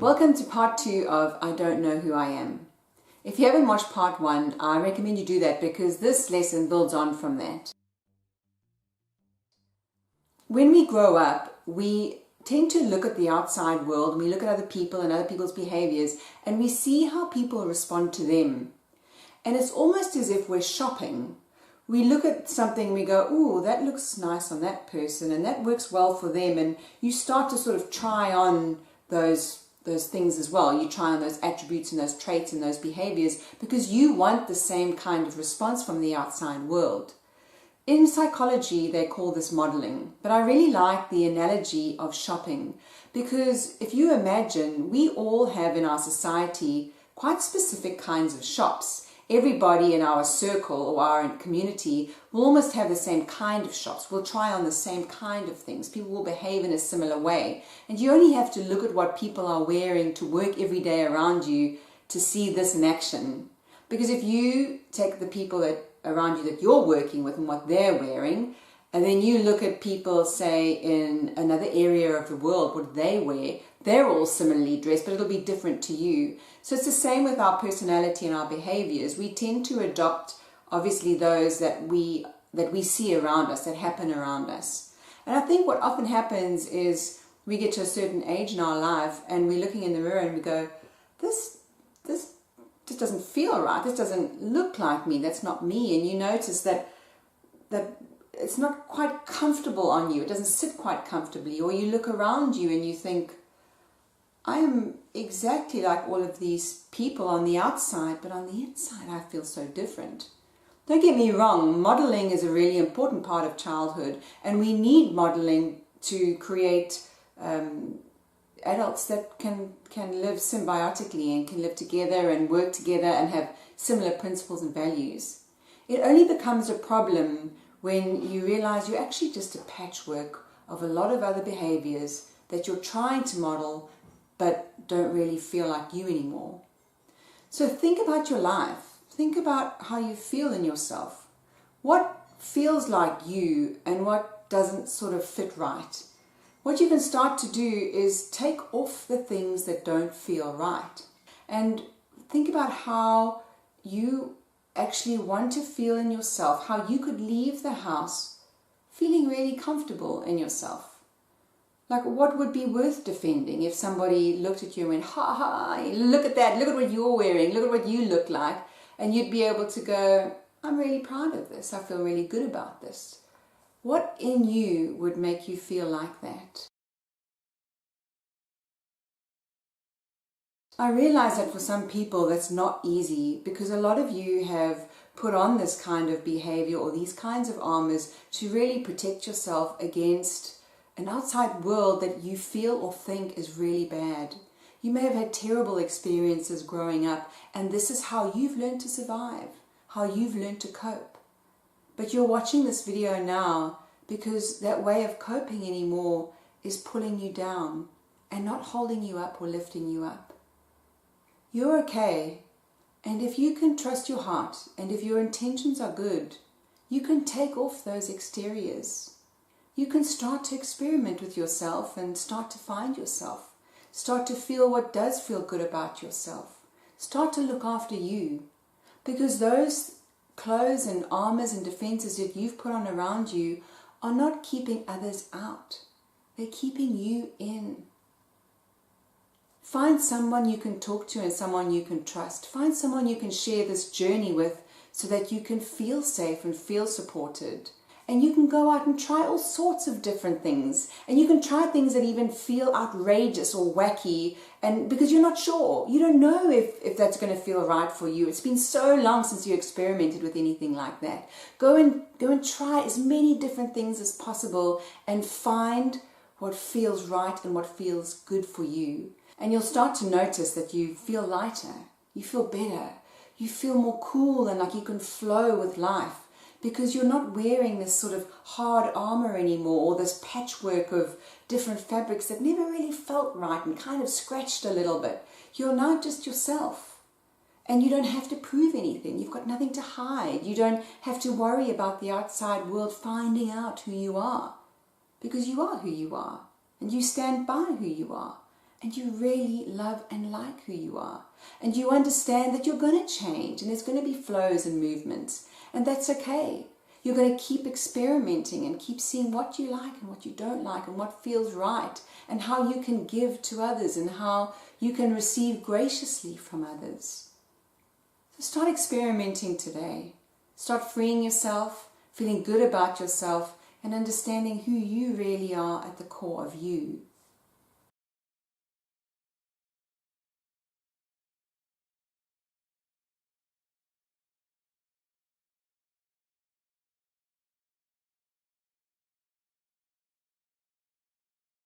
Welcome to part 2 of I Don't Know Who I Am. If you haven't watched part 1, I recommend you do that because this lesson builds on from that. When we grow up, we tend to look at the outside world and we look at other people and other people's behaviors and we see how people respond to them. And it's almost as if we're shopping. We look at something and we go, ooh, that looks nice on that person and that works well for them, and you start to sort of try on those things as well. You try on those attributes and those traits and those behaviors because you want the same kind of response from the outside world. In psychology, they call this modeling, but I really like the analogy of shopping because if you imagine, we all have in our society quite specific kinds of shops. Everybody in our circle or our community will almost have the same kind of shops. We'll try on the same kind of things. People will behave in a similar way. And you only have to look at what people are wearing to work every day around you to see this in action. Because if you take the people around you that you're working with and what they're wearing, and then you look at people, say, in another area of the world, what they wear, they're all similarly dressed, but it'll be different to you. So it's the same with our personality and our behaviors. We tend to adopt, obviously, those that we see around us, that happen around us. And I think what often happens is we get to a certain age in our life and we're looking in the mirror and we go, this just doesn't feel right. This doesn't look like me. That's not me. And you notice that it's not quite comfortable on you. It doesn't sit quite comfortably. Or you look around you and you think, I am exactly like all of these people on the outside, but on the inside I feel so different. Don't get me wrong, modeling is a really important part of childhood, and we need modeling to create adults that can live symbiotically and can live together and work together and have similar principles and values. It only becomes a problem when you realize you're actually just a patchwork of a lot of other behaviors that you're trying to model but don't really feel like you anymore. So think about your life. Think about how you feel in yourself. What feels like you and what doesn't sort of fit right? What you can start to do is take off the things that don't feel right and think about how you actually want to feel in yourself, how you could leave the house feeling really comfortable in yourself. Like, what would be worth defending if somebody looked at you and went, ha ha, look at that, look at what you're wearing, look at what you look like, and you'd be able to go, I'm really proud of this, I feel really good about this. What in you would make you feel like that? I realize that for some people that's not easy because a lot of you have put on this kind of behavior or these kinds of armors to really protect yourself against an outside world that you feel or think is really bad. You may have had terrible experiences growing up, and this is how you've learned to survive, how you've learned to cope. But you're watching this video now because that way of coping anymore is pulling you down and not holding you up or lifting you up. You're okay, and if you can trust your heart and if your intentions are good, you can take off those exteriors. You can start to experiment with yourself and start to find yourself. Start to feel what does feel good about yourself. Start to look after you. Because those clothes and armors and defenses that you've put on around you are not keeping others out. They're keeping you in. Find someone you can talk to and someone you can trust. Find someone you can share this journey with so that you can feel safe and feel supported. And you can go out and try all sorts of different things. And you can try things that even feel outrageous or wacky. And because you're not sure. You don't know if that's going to feel right for you. It's been so long since you experimented with anything like that. Go and try as many different things as possible and find what feels right and what feels good for you. And you'll start to notice that you feel lighter. You feel better. You feel more cool and like you can flow with life. Because you're not wearing this sort of hard armor anymore or this patchwork of different fabrics that never really felt right and kind of scratched a little bit. You're now just yourself. And you don't have to prove anything. You've got nothing to hide. You don't have to worry about the outside world finding out who you are. Because you are who you are. And you stand by who you are. and you really love and like who you are, and you understand that you're going to change and there's going to be flows and movements, and that's okay. You're going to keep experimenting and keep seeing what you like and what you don't like and what feels right, and how you can give to others and how you can receive graciously from others. So start experimenting today. Start freeing yourself, feeling good about yourself, and understanding who you really are at the core of you.